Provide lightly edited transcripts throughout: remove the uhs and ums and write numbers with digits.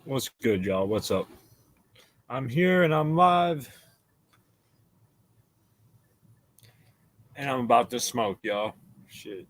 What's good, y'all? What's up? I'm here and I'm live and I'm about to smoke, y'all. Shit.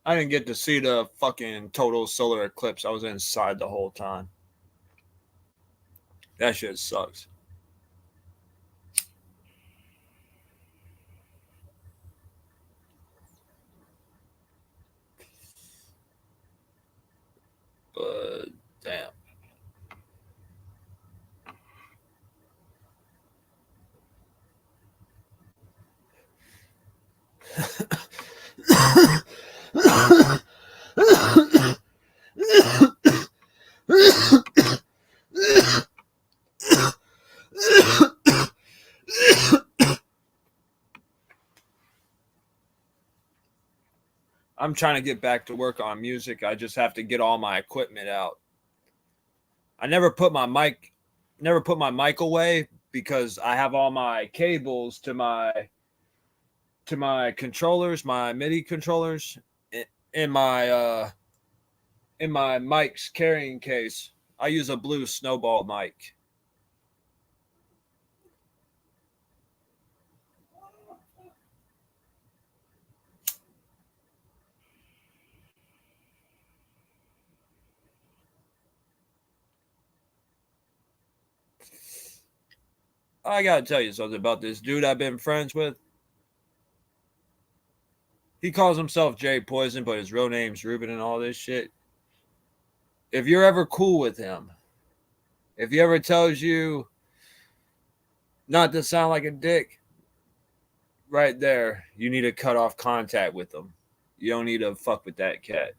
I didn't get to see the fucking total solar eclipse. I was inside the whole time. That shit sucks. But damn. I'm trying to get back to work on music. I just have to get all my equipment out. I never put my mic away because I have all my cables to my controllers, my MIDI controllers in my mic's carrying case. I use a blue snowball mic. I gotta tell you something about this dude I've been friends with. He calls himself Jay Poison, but his real name's Ruben and all this shit. If you're ever cool with him, if he ever tells you not to sound like a dick, right there, you need to cut off contact with him. You don't need to fuck with that cat.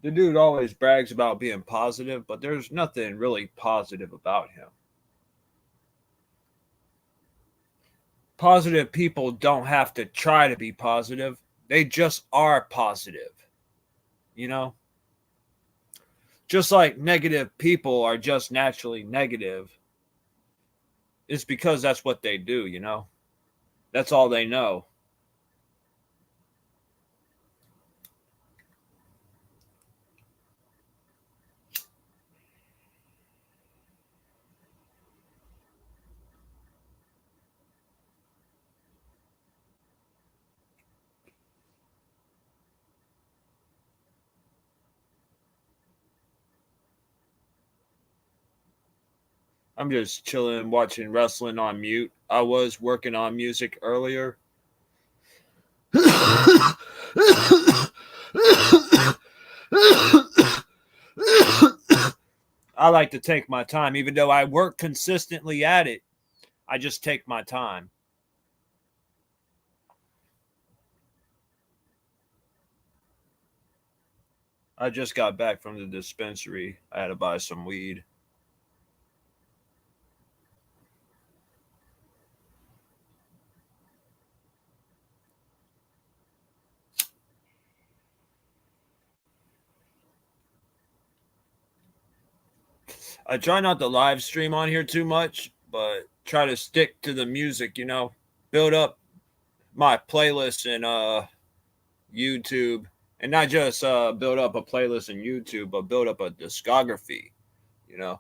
The dude always brags about being positive, but there's nothing really positive about him. Positive people don't have to try to be positive. They just are positive. You know? Just like negative people are just naturally negative. It's because that's what they do, you know? That's all they know. I'm just chilling, watching wrestling on mute. I was working on music earlier. I like to take my time, even though I work consistently at it. I just take my time. I just got back from the dispensary. I had to buy some weed. I try not to live stream on here too much, but try to stick to the music, you know, build up my playlist and YouTube, and not just build up a playlist on YouTube, but build up a discography, you know.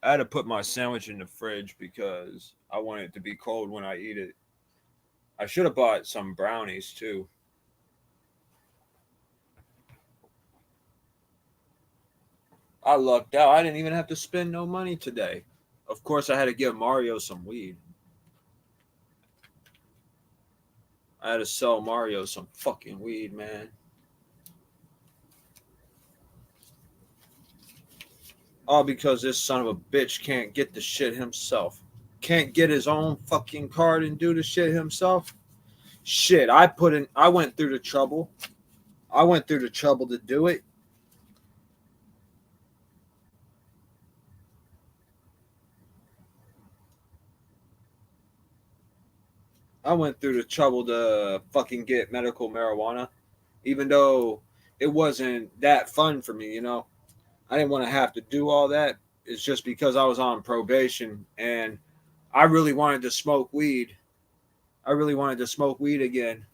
I had to put my sandwich in the fridge because I want it to be cold when I eat it. I should have bought some brownies too. I lucked out. I didn't even have to spend no money today. Of course, I had to give Mario some weed. I had to sell Mario some fucking weed, man. All because this son of a bitch can't get the shit himself. Can't get his own fucking card and do the shit himself. Shit, I went through the trouble. I went through the trouble to do it. I went through the trouble to fucking get medical marijuana, even though it wasn't that fun for me, you know. I didn't want to have to do all that. It's just because I was on probation and I really wanted to smoke weed. I really wanted to smoke weed again.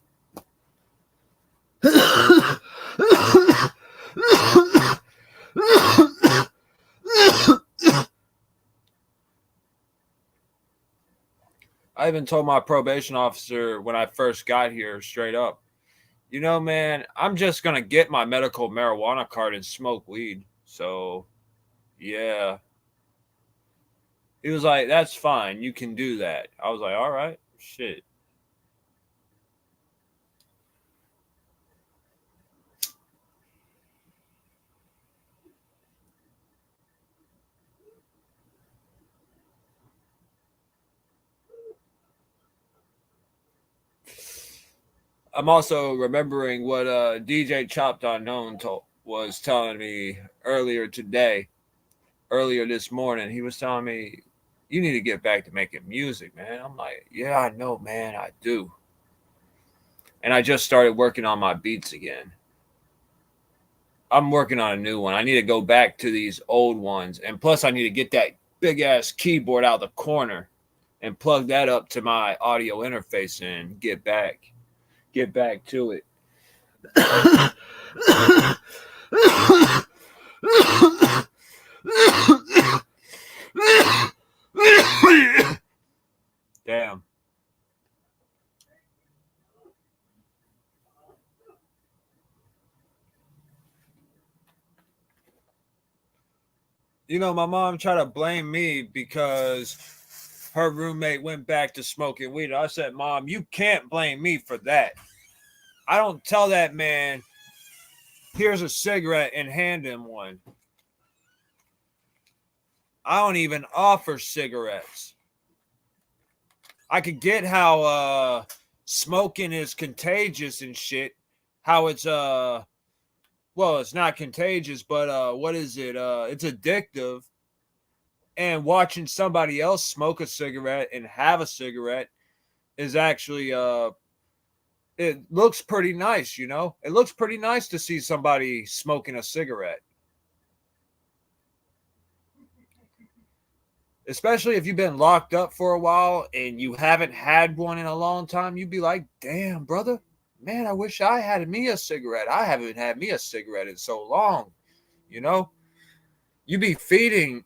I even told my probation officer when I first got here straight up, you know, man, I'm just going to get my medical marijuana card and smoke weed. So, yeah. He was like, that's fine. You can do that. I was like, all right, shit. I'm also remembering what DJ Chopped Unknown was telling me earlier today, earlier this morning. He was telling me, you need to get back to making music, man. I'm like, yeah, I know, man, I do. And I just started working on my beats again. I'm working on a new one. I need to go back to these old ones. And plus, I need to get that big ass keyboard out of the corner and plug that up to my audio interface and get back to it. Damn. You know, my mom tried to blame me because her roommate went back to smoking weed. I said, Mom, you can't blame me for that. I don't tell that man, here's a cigarette and hand him one. I don't even offer cigarettes. I could get how smoking is contagious and shit. How it's well, it's not contagious, but what is it? It's addictive. And watching somebody else smoke a cigarette and have a cigarette is actually it looks pretty nice, you know? It looks pretty nice to see somebody smoking a cigarette. Especially if you've been locked up for a while and you haven't had one in a long time, you'd be like, damn, brother, man, I wish I had me a cigarette. I haven't had me a cigarette in so long, you know? You be fiending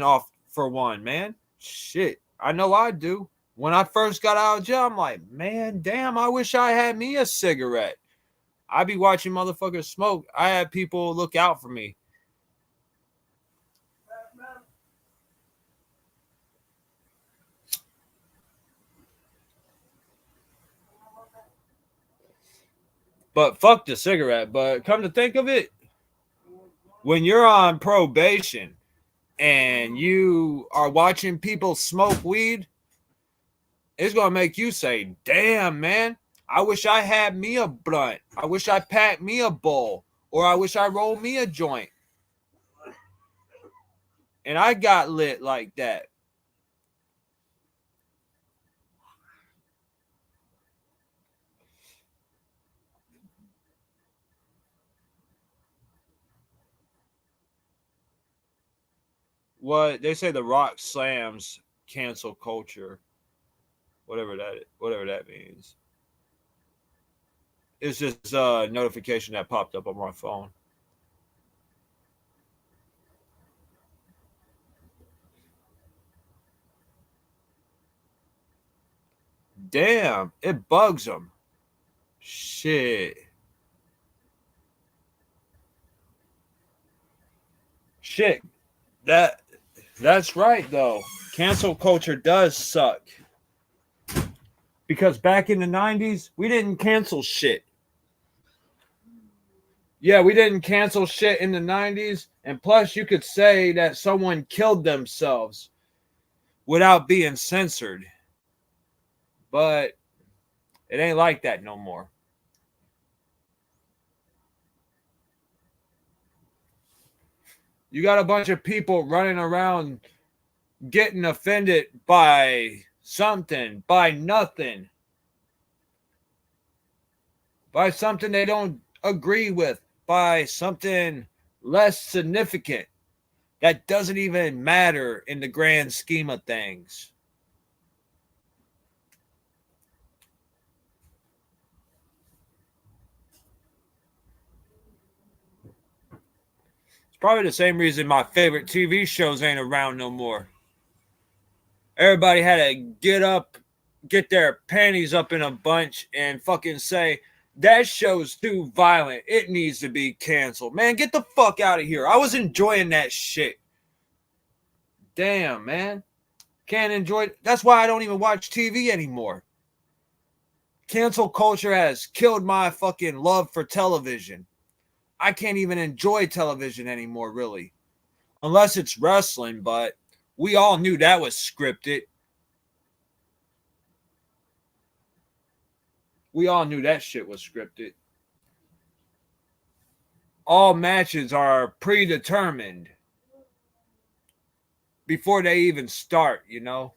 off for one, man. Shit, I know I do. When I first got out of jail, I'm like, man, damn, I wish I had me a cigarette. I be watching motherfuckers smoke. I had people look out for me. But fuck the cigarette. But come to think of it, when you're on probation and you are watching people smoke weed, it's going to make you say, damn, man, I wish I had me a blunt. I wish I packed me a bowl. Or I wish I rolled me a joint. And I got lit like that. What they say, The Rock slams cancel culture, whatever that means. It's just a notification that popped up on my phone. Damn, it bugs them. Shit. Shit. That's right though. Cancel culture does suck. Because back in the 90s, we didn't cancel shit. Yeah, we didn't cancel shit in the 90s. And plus, you could say that someone killed themselves without being censored. But it ain't like that no more. You got a bunch of people running around getting offended by something, by nothing, by something they don't agree with, by something less significant that doesn't even matter in the grand scheme of things. It's probably the same reason my favorite TV shows ain't around no more. Everybody had to get their panties up in a bunch and fucking say, that show's too violent. It needs to be canceled. Man, get the fuck out of here. I was enjoying that shit. Damn, man. Can't enjoy it. That's why I don't even watch TV anymore. Cancel culture has killed my fucking love for television. I can't even enjoy television anymore, really. Unless it's wrestling, but we all knew that was scripted. We all knew that shit was scripted. All matches are predetermined before they even start, you know?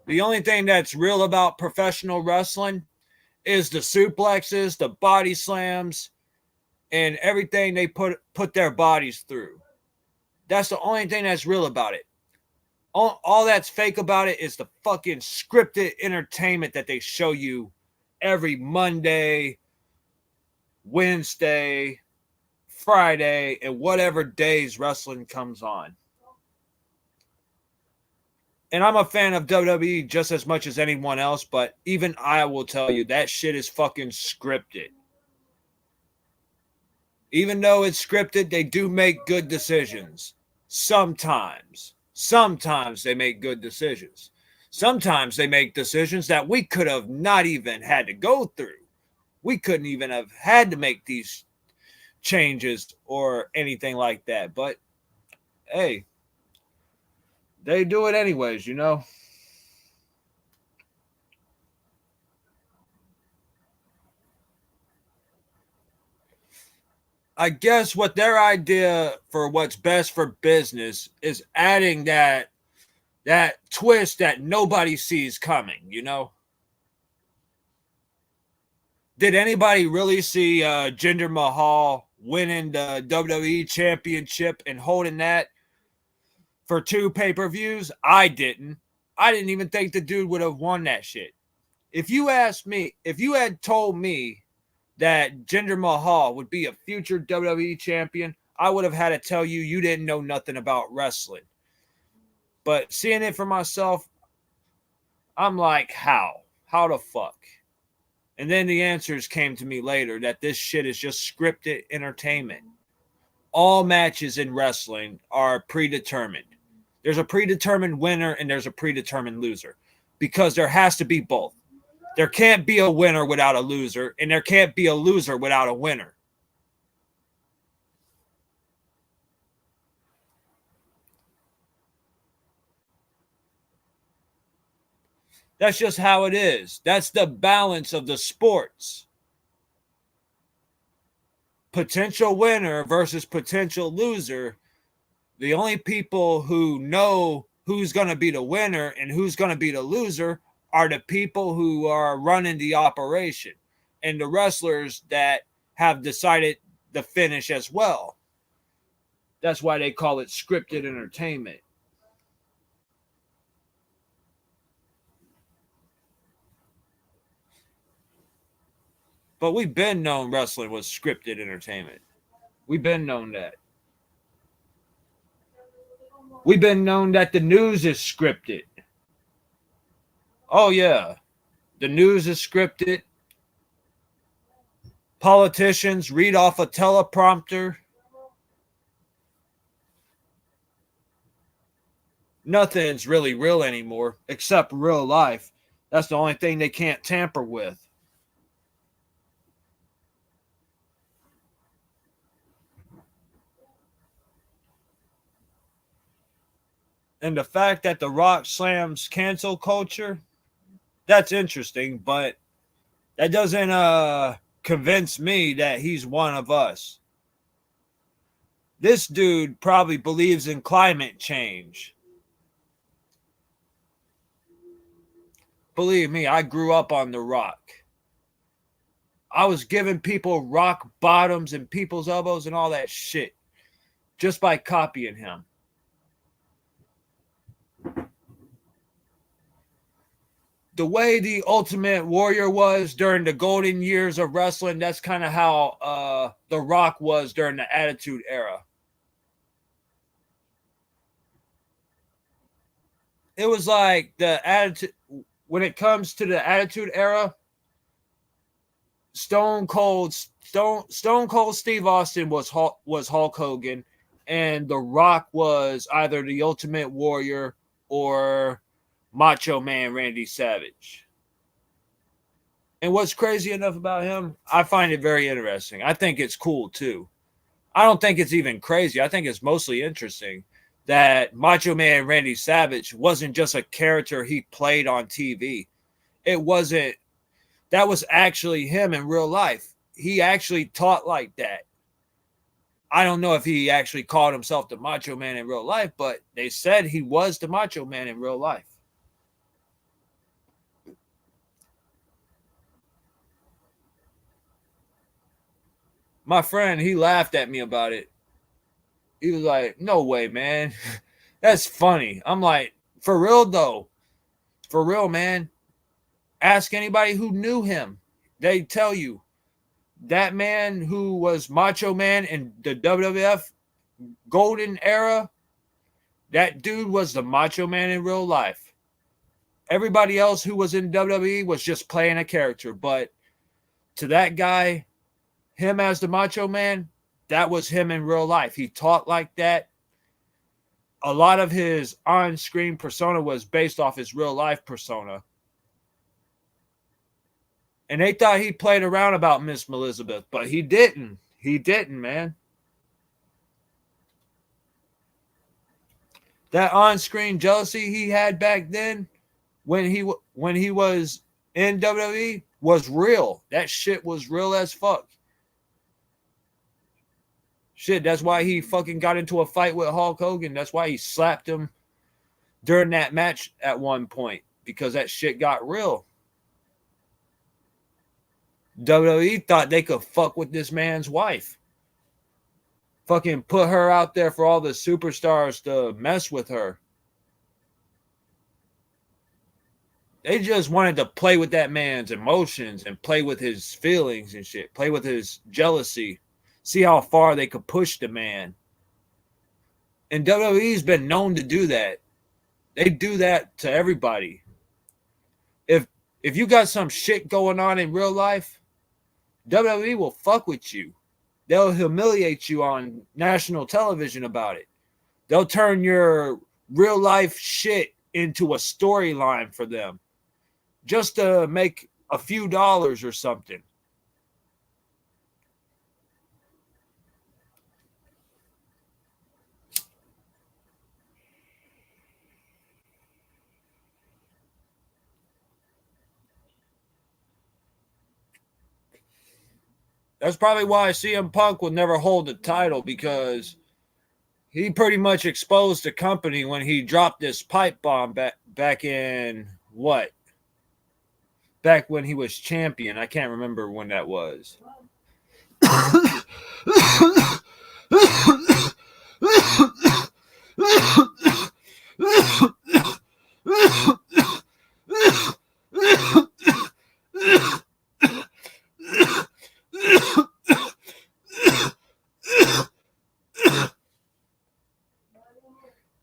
The only thing that's real about professional wrestling is the suplexes, the body slams, and everything they put their bodies through. That's the only thing that's real about it. All that's fake about it is the fucking scripted entertainment that they show you every Monday, Wednesday, Friday, and whatever days wrestling comes on. And I'm a fan of WWE just as much as anyone else, but even I will tell you that shit is fucking scripted. Even though it's scripted, they do make good decisions. Sometimes they make good decisions. Sometimes they make decisions that we could have not even had to go through. We couldn't even have had to make these changes or anything like that. But hey, they do it anyways, you know? I guess what their idea for what's best for business is adding that twist that nobody sees coming, you know? Did anybody really see Jinder Mahal winning the WWE Championship and holding that for 2 pay-per-views? I didn't. I didn't even think the dude would have won that shit. If you asked me, if you had told me that Jinder Mahal would be a future WWE champion, I would have had to tell you you didn't know nothing about wrestling. But seeing it for myself, I'm like, how? How the fuck? And then the answers came to me later that this shit is just scripted entertainment. All matches in wrestling are predetermined. There's a predetermined winner and there's a predetermined loser because there has to be both. There can't be a winner without a loser, and there can't be a loser without a winner. That's just how it is. That's the balance of the sports. Potential winner versus potential loser. The only people who know who's going to be the winner and who's going to be the loser are the people who are running the operation and the wrestlers that have decided the finish as well. That's why they call it scripted entertainment. But we've been known wrestling was scripted entertainment. We've been known that. We've been known that the news is scripted. Oh, yeah. The news is scripted. Politicians read off a teleprompter. Nothing's really real anymore except real life. That's the only thing they can't tamper with. And the fact that The Rock slams cancel culture, that's interesting, but that doesn't convince me that he's one of us. This dude probably believes in climate change. Believe me, I grew up on The Rock. I was giving people rock bottoms and people's elbows and all that shit just by copying him. The way the Ultimate Warrior was during the golden years of wrestling, that's kind of how The Rock was during the Attitude Era. It was like the attitude when it comes to the Attitude Era. Stone Cold Steve Austin was Hulk Hogan, and The Rock was either the Ultimate Warrior or Macho Man Randy Savage. And what's crazy enough about him, I find it very interesting. I think it's cool too. I don't think it's even crazy. I think it's mostly interesting that Macho Man Randy Savage wasn't just a character he played on TV. It wasn't, that was actually him in real life. He actually taught like that. I don't know if he actually called himself the Macho Man in real life, but they said he was the Macho Man in real life. My friend, he laughed at me about it. He was like, "No way, man. That's funny." I'm like, "For real though. For real, man. Ask anybody who knew him. They tell you that man who was Macho Man in the WWF golden era, that dude was the Macho Man in real life. Everybody else who was in WWE was just playing a character, but to that guy, him as the Macho Man, that was him in real life. He talked like that. A lot of his on-screen persona was based off his real life persona. And they thought he played around about Miss Elizabeth, but he didn't. He didn't, man. That on-screen jealousy he had back then when he was in WWE was real. That shit was real as fuck. Shit, that's why he fucking got into a fight with Hulk Hogan. That's why he slapped him during that match at one point, because that shit got real. WWE thought they could fuck with this man's wife. Fucking put her out there for all the superstars to mess with her. They just wanted to play with that man's emotions and play with his feelings and shit. Play with his jealousy. See how far they could push the man. And WWE's been known to do that. They do that to everybody. If you got some shit going on in real life, WWE will fuck with you. They'll humiliate you on national television about it. They'll turn your real life shit into a storyline for them just to make a few dollars or something. That's probably why CM Punk will never hold the title, because he pretty much exposed the company when he dropped this pipe bomb back in what? Back when he was champion. I can't remember when that was.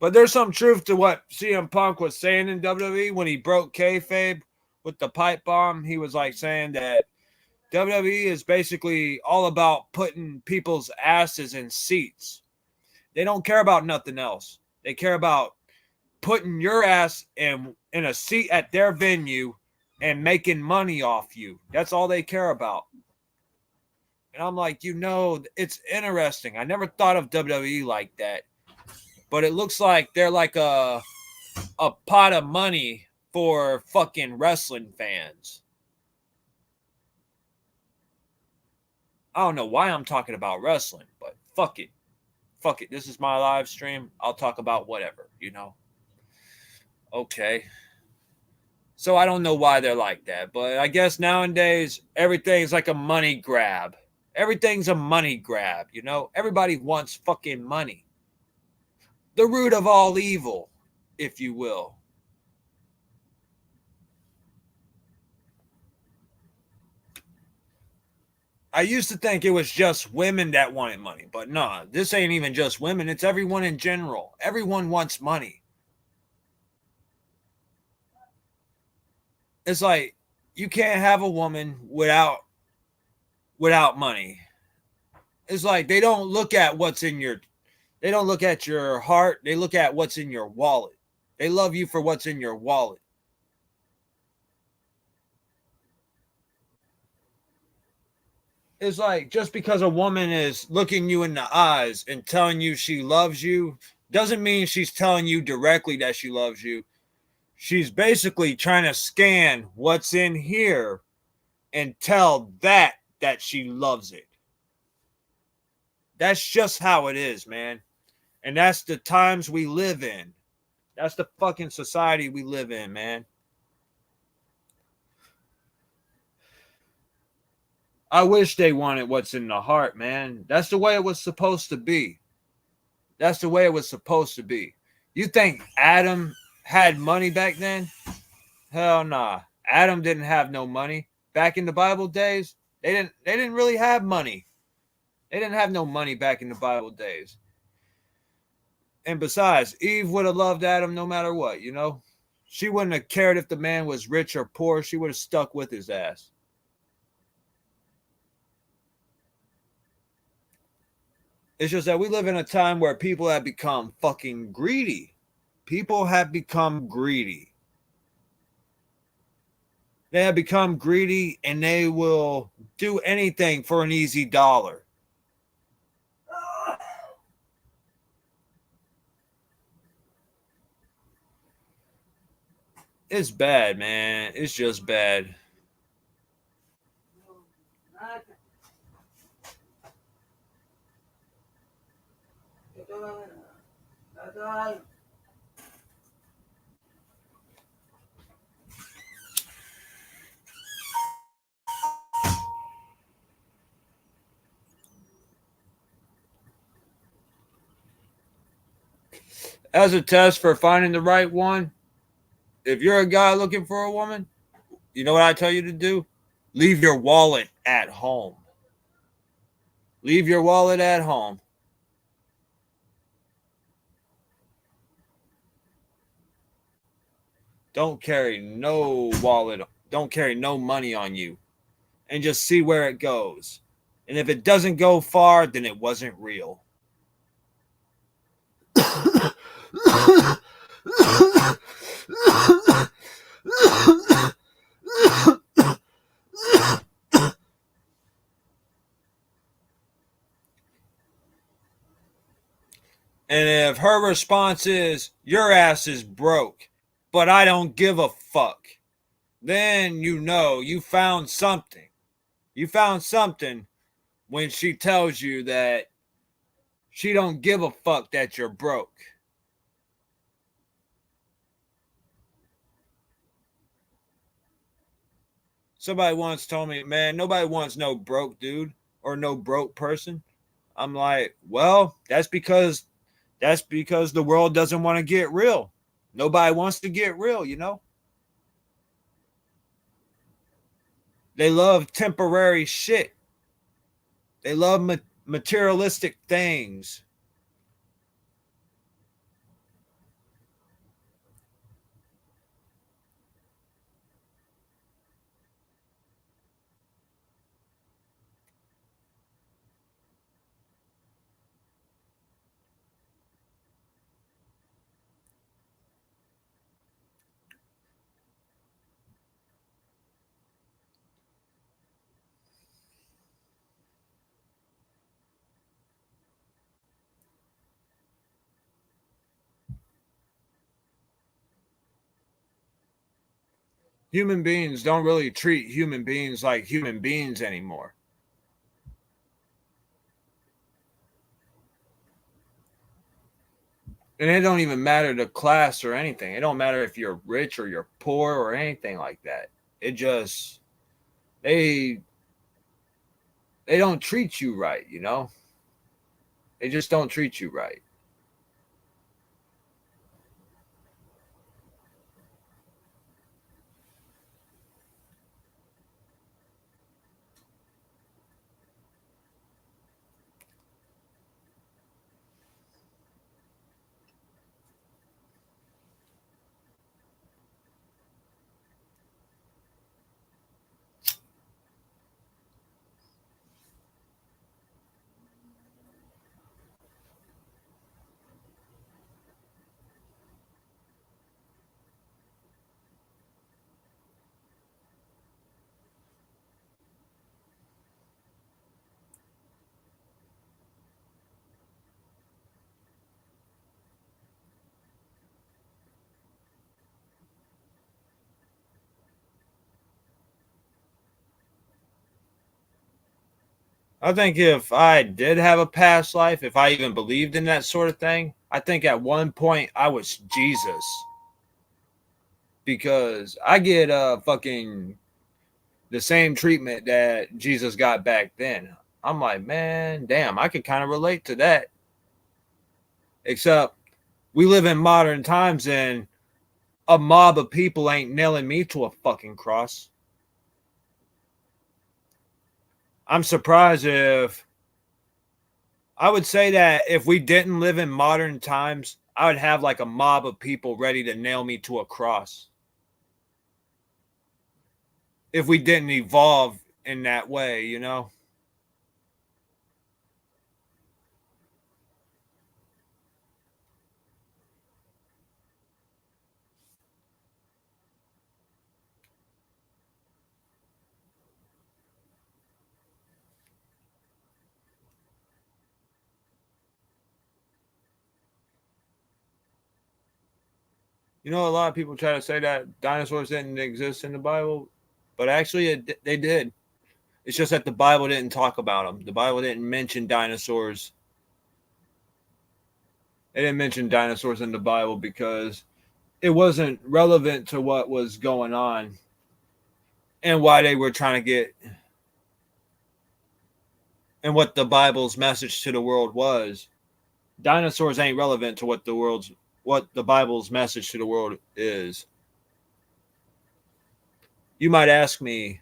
But there's some truth to what CM Punk was saying in WWE when he broke kayfabe with the pipe bomb. He was like saying that WWE is basically all about putting people's asses in seats. They don't care about nothing else. They care about putting your ass in a seat at their venue and making money off you. That's all they care about. And I'm like, it's interesting. I never thought of WWE like that. But it looks like they're like a pot of money for fucking wrestling fans. I don't know why I'm talking about wrestling, but fuck it. Fuck it. This is my live stream. I'll talk about whatever, Okay. So I don't know why they're like that, but I guess nowadays everything's like a money grab. Everything's a money grab, Everybody wants fucking money. The root of all evil, if you will. I used to think it was just women that wanted money, but nah, this ain't even just women. It's everyone in general. Everyone wants money. It's like you can't have a woman without money. It's like they don't look at they don't look at your heart. They look at what's in your wallet. They love you for what's in your wallet. It's like just because a woman is looking you in the eyes and telling you she loves you doesn't mean she's telling you directly that she loves you. She's basically trying to scan what's in here and tell that she loves it. That's just how it is, man. And that's the times we live in. That's the fucking society we live in, man. I wish they wanted what's in the heart, man. That's the way it was supposed to be. That's the way it was supposed to be. You think Adam had money back then? Hell nah. Adam didn't have no money. Back in the Bible days, they didn't really have money. They didn't have no money back in the Bible days. And besides, Eve would have loved Adam no matter what, She wouldn't have cared if the man was rich or poor. She would have stuck with his ass. It's just that we live in a time where people have become fucking greedy. People have become greedy. They have become greedy and they will do anything for an easy dollar. It's bad, man. It's just bad. As a test for finding the right one, if you're a guy looking for a woman, you know what I tell you to do? Leave your wallet at home. Leave your wallet at home. Don't carry no wallet. Don't carry no money on you. And just see where it goes. And if it doesn't go far, then it wasn't real. And if her response is, your ass is broke, but I don't give a fuck, then you found something. You found something when she tells you that she don't give a fuck that you're broke. Somebody once told me, man, nobody wants no broke dude or no broke person. I'm like, well, that's because the world doesn't want to get real. Nobody wants to get real, you know? They love temporary shit. They love materialistic things. Human beings don't really treat human beings like human beings anymore. And it don't even matter the class or anything. It don't matter if you're rich or you're poor or anything like that. It just they they don't treat you right, you know? They just don't treat you right. I think if I did have a past life, if I even believed in that sort of thing, I think at one point I was Jesus. Because I get fucking the same treatment that Jesus got back then. I'm like, man, damn, I could kind of relate to that. Except we live in modern times and a mob of people ain't nailing me to a fucking cross. I'm surprised if I would say that if we didn't live in modern times, I would have like a mob of people ready to nail me to a cross. If we didn't evolve in that way, you know? You know, a lot of people try to say that dinosaurs didn't exist in the Bible, but actually they did. It's just that the Bible didn't talk about them. The Bible didn't mention dinosaurs. They didn't mention dinosaurs in the Bible because it wasn't relevant to what was going on and why they were trying to get and what the Bible's message to the world was. Dinosaurs ain't relevant to what the Bible's message to the world is. You might ask me,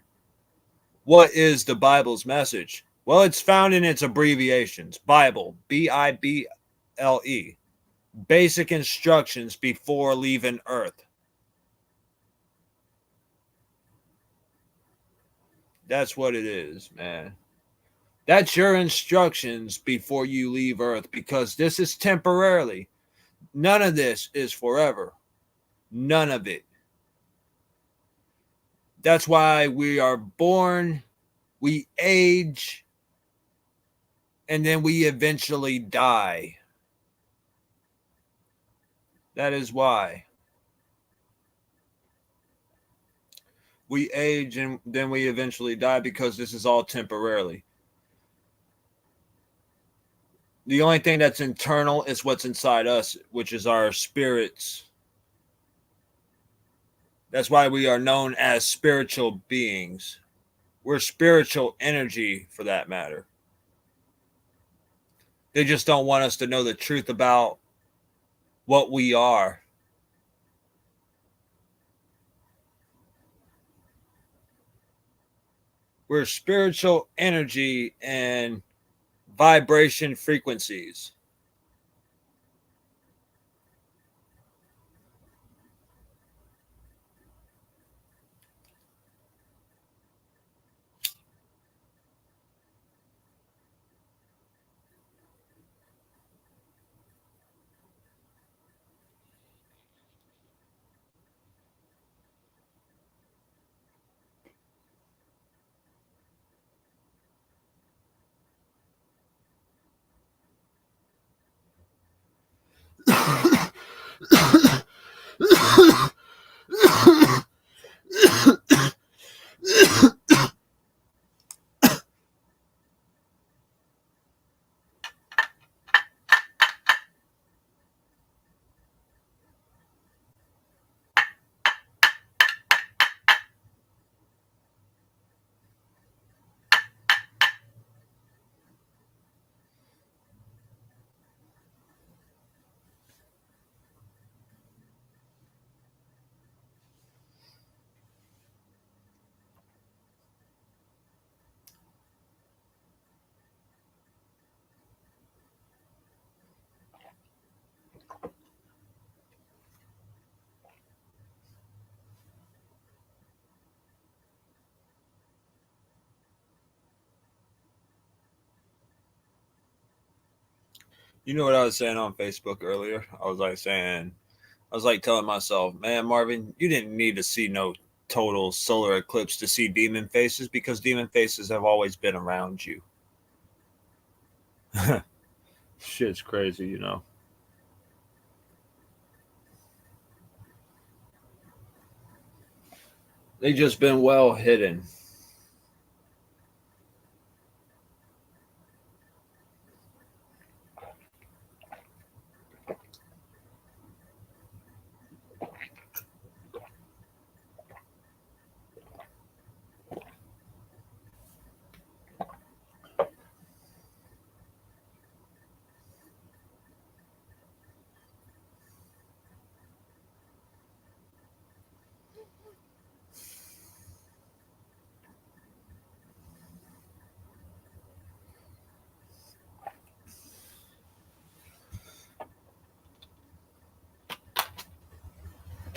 what is the Bible's message? Well, it's found in its abbreviations. Bible, Bible, basic instructions before leaving Earth. That's what it is, man. That's your instructions before you leave Earth because this is temporarily. None of this is forever. None of it. That's why we are born, we age, and then we eventually die. That is why. We age and then we eventually die because this is all temporarily. The only thing that's internal is what's inside us, which is our spirits. That's why we are known as spiritual beings. We're spiritual energy, for that matter. They just don't want us to know the truth about what we are. We're spiritual energy and vibration frequencies. You know what I was saying on Facebook earlier? I was like telling myself, man, Marvin, you didn't need to see no total solar eclipse to see demon faces because demon faces have always been around you. Shit's crazy, you know. They just been well hidden.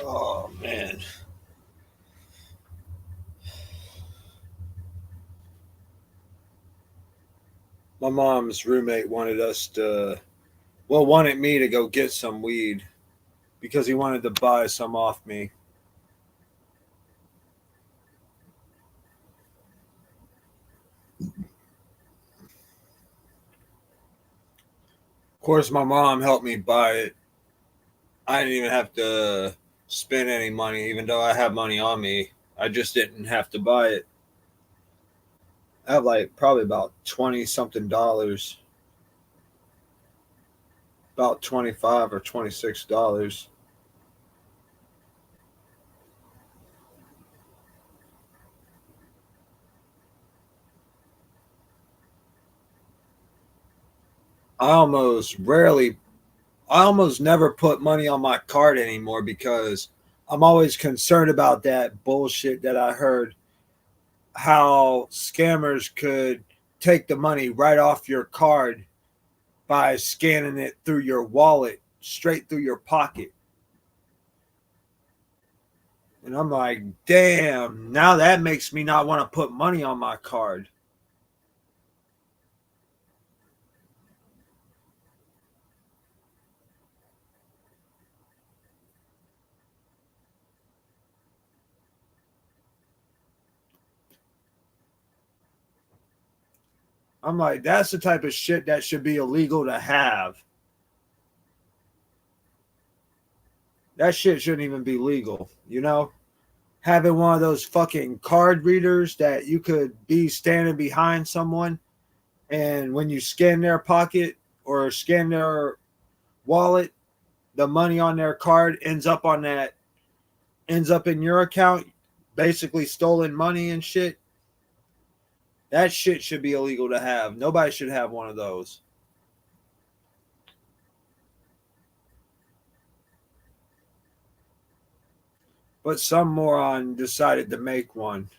Oh man. My mom's roommate wanted me to go get some weed because he wanted to buy some off me. Of course, my mom helped me buy it. I didn't even have to spend any money, even though I have money on me. I just didn't have to buy it. I have like probably about 20 something dollars, about 25 or $26. I almost rarely, I almost never put money on my card anymore because I'm always concerned about that bullshit that I heard how scammers could take the money right off your card by scanning it through your wallet straight through your pocket. And I'm like, damn, now that makes me not want to put money on my card. I'm like, that's the type of shit that should be illegal to have. That shit shouldn't even be legal, you know? Having one of those fucking card readers that you could be standing behind someone and when you scan their pocket, or scan their wallet, the money on their card ends up in your account, basically stolen money and shit. That shit should be illegal to have. Nobody should have one of those. But some moron decided to make one.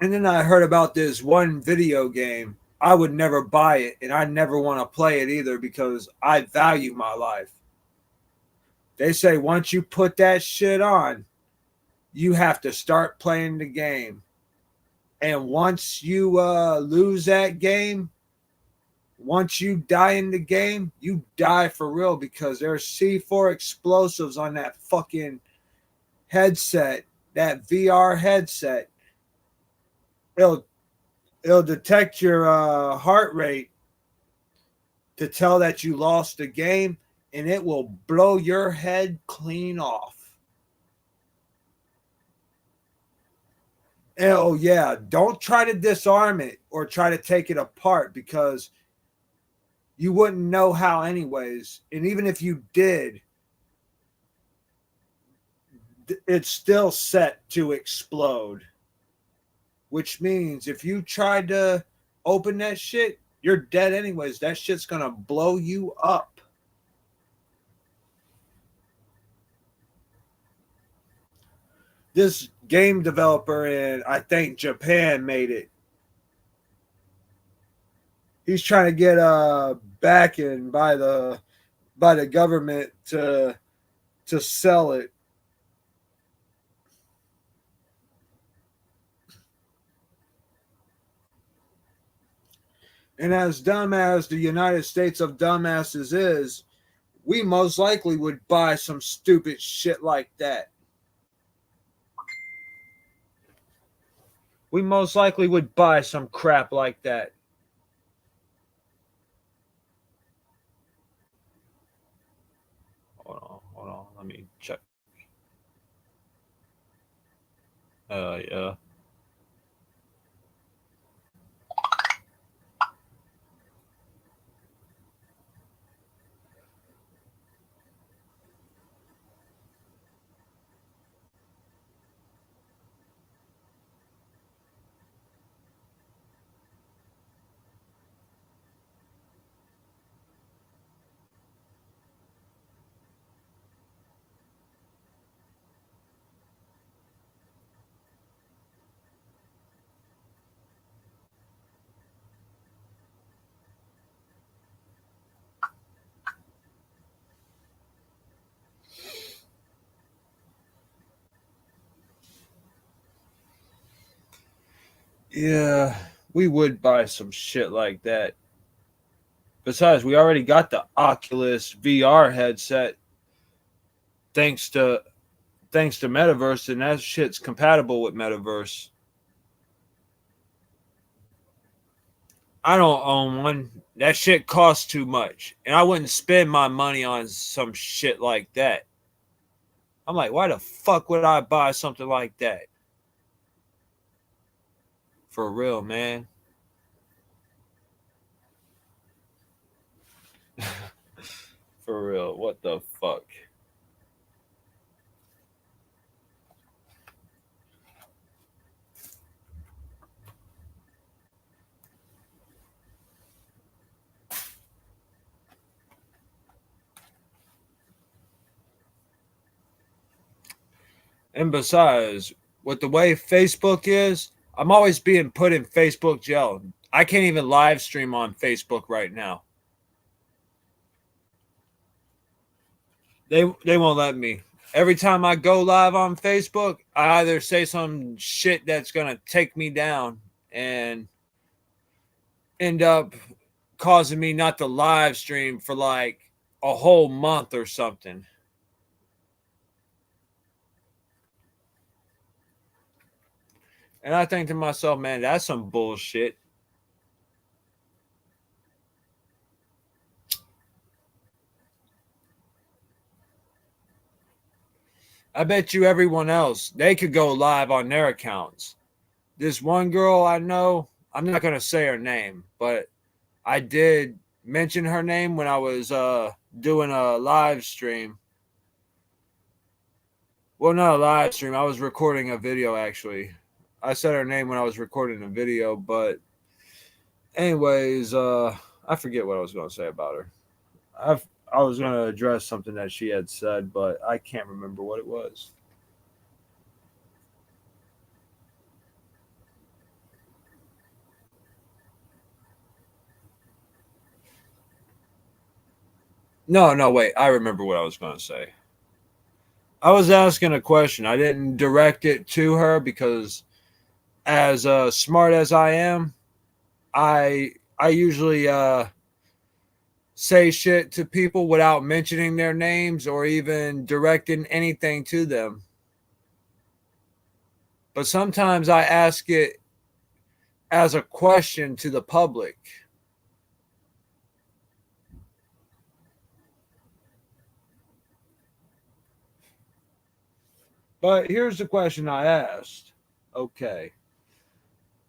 And then I heard about this one video game. I would never buy it, and I never want to play it either because I value my life. They say once you put that shit on, you have to start playing the game. And once you lose that game, once you die in the game, you die for real because there's C4 explosives on that fucking headset, that VR headset. It'll detect your heart rate to tell that you lost the game, and it will blow your head clean off. And, oh yeah, don't try to disarm it or try to take it apart because you wouldn't know how anyways. And even if you did, it's still set to explode. Which means if you tried to open that shit, you're dead anyways. That shit's gonna blow you up. This game developer in, I think, Japan made it. He's trying to get backing by the government to sell it. And as dumb as the United States of dumbasses is, we most likely would buy some stupid shit like that. We most likely would buy some crap like that. Hold on. Let me check. Yeah. Yeah, we would buy some shit like that. Besides, we already got the Oculus VR headset thanks to Metaverse, and that shit's compatible with Metaverse. I don't own one. That shit costs too much. And I wouldn't spend my money on some shit like that. I'm like, why the fuck would I buy something like that? For real, man. For real. What the fuck? And besides, with the way Facebook is, I'm always being put in Facebook jail. I can't even live stream on Facebook right now. They won't let me. Every time I go live on Facebook, I either say some shit that's gonna take me down and end up causing me not to live stream for like a whole month or something. And I think to myself, man, that's some bullshit. I bet you everyone else, they could go live on their accounts. This one girl I know, I'm not gonna say her name, but I did mention her name when I was doing a live stream. Well, not a live stream. I was recording a video actually. I said her name when I was recording a video, but anyways, I forget what I was going to say about her. I was going to address something that she had said, but I can't remember what it was. No, wait. I remember what I was going to say. I was asking a question. I didn't direct it to her because, as smart as I am, I usually say shit to people without mentioning their names or even directing anything to them. But sometimes I ask it as a question to the public. But here's the question I asked. Okay.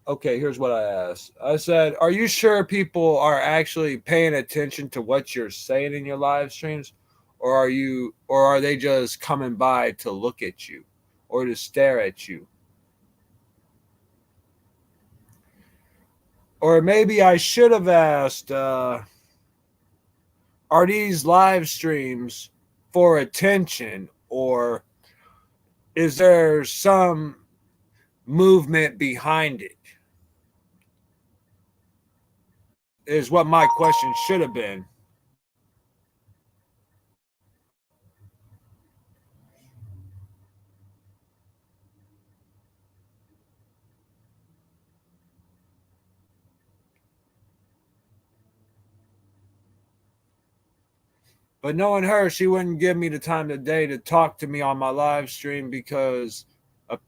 Okay, here's what I asked. I said, "Are you sure people are actually paying attention to what you're saying in your live streams, or are they just coming by to look at you or to stare at you?" Or maybe I should have asked, are these live streams for attention, or is there some movement behind it? Is what my question should have been. But knowing her, she wouldn't give me the time of day to talk to me on my live stream because,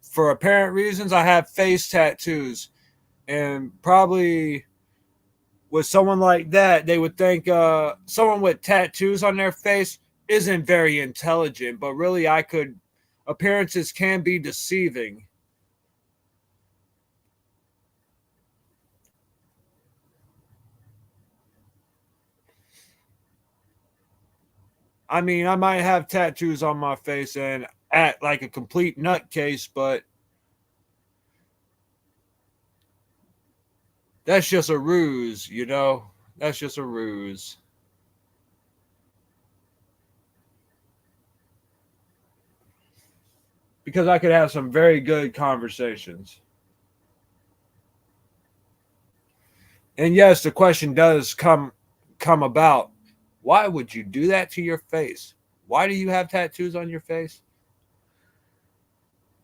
for apparent reasons, I have face tattoos. And probably with someone like that, they would think someone with tattoos on their face isn't very intelligent. But really, appearances can be deceiving. I mean, I might have tattoos on my face and act like a complete nutcase, but that's just a ruse, you know? That's just a ruse. Because I could have some very good conversations. And yes, the question does come about. Why would you do that to your face? Why do you have tattoos on your face?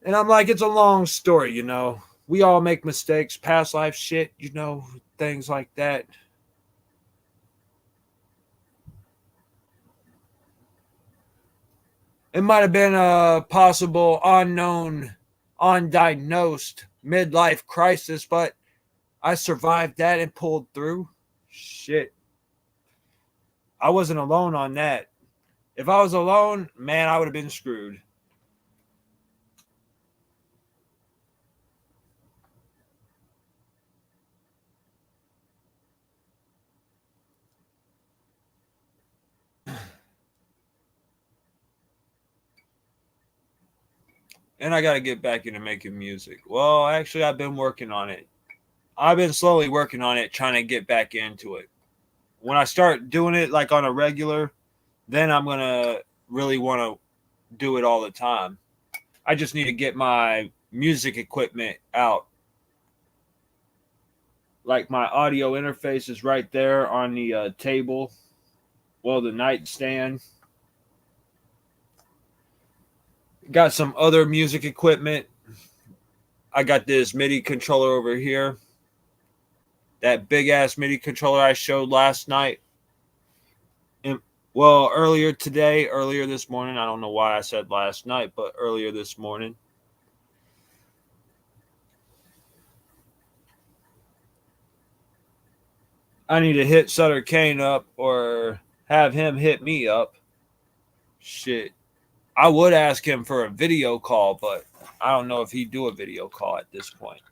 And I'm like, it's a long story, you know. We all make mistakes, past life shit, you know, things like that. It might have been a possible unknown, undiagnosed midlife crisis, but I survived that and pulled through. Shit. I wasn't alone on that. If I was alone, man, I would have been screwed. And I got to get back into making music. Well, actually, I've been working on it. I've been slowly working on it, trying to get back into it. When I start doing it like on a regular, then I'm going to really want to do it all the time. I just need to get my music equipment out. Like my audio interface is right there on the table. Well, the nightstand. Got some other music equipment. I got this MIDI controller over here. That big ass MIDI controller I showed last night. And, well, earlier this morning. I don't know why I said last night, but earlier this morning. I need to hit Sutter Kane up or have him hit me up. Shit. I would ask him for a video call, but I don't know if he'd do a video call at this point.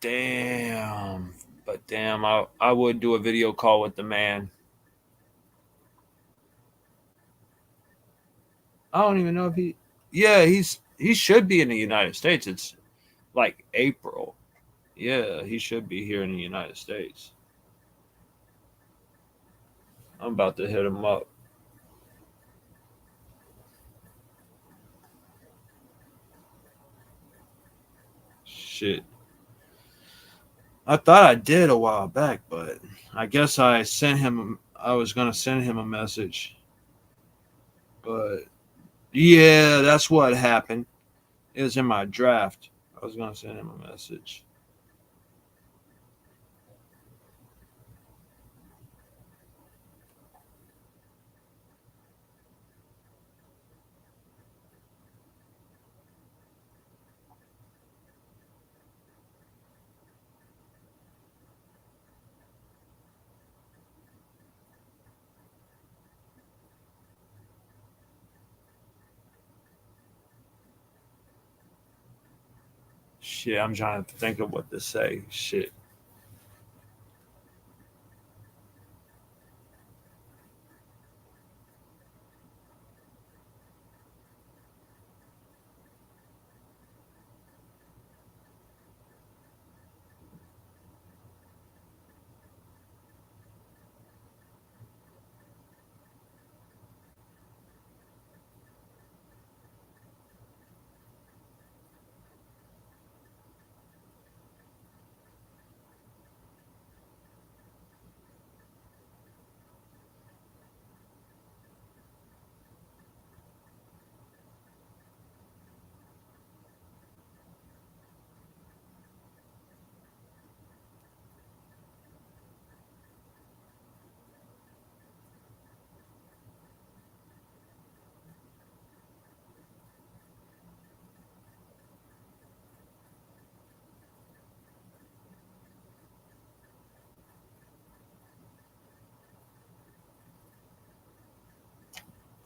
Damn. But damn, I would do a video call with the man. I don't even know if he. Yeah, he should be in the United States. It's like April. Yeah, he should be here in the United States. I'm about to hit him up. Shit. I thought I did a while back, but I guess I sent him. I was gonna send him a message, but yeah, that's what happened. It was in my draft. I was gonna send him a message. Shit, I'm trying to think of what to say. Shit.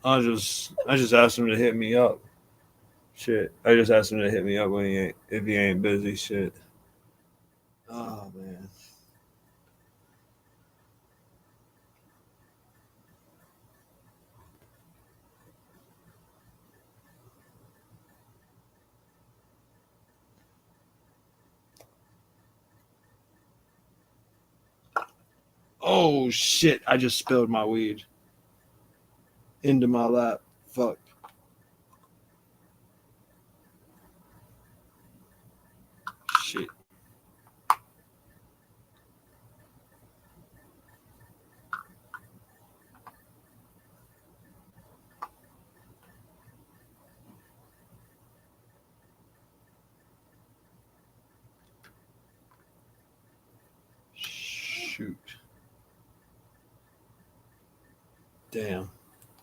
I just asked him to hit me up. Shit. I just asked him to hit me up when he ain't if he ain't busy. Shit. Oh man. Oh shit! I just spilled my weed into my lap. Fuck. Shit. Shoot. Damn.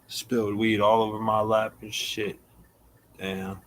Spilled weed all over my lap and shit. Damn.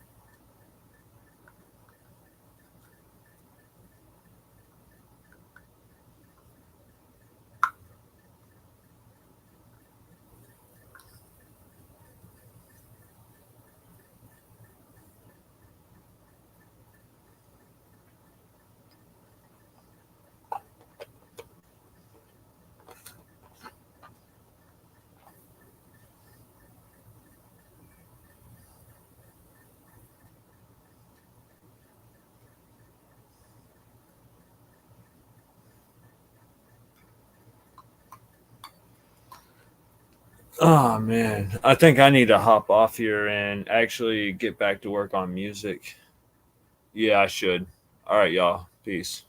Oh man. I think I need to hop off here and actually get back to work on music. Yeah, I should. All right, y'all. Peace.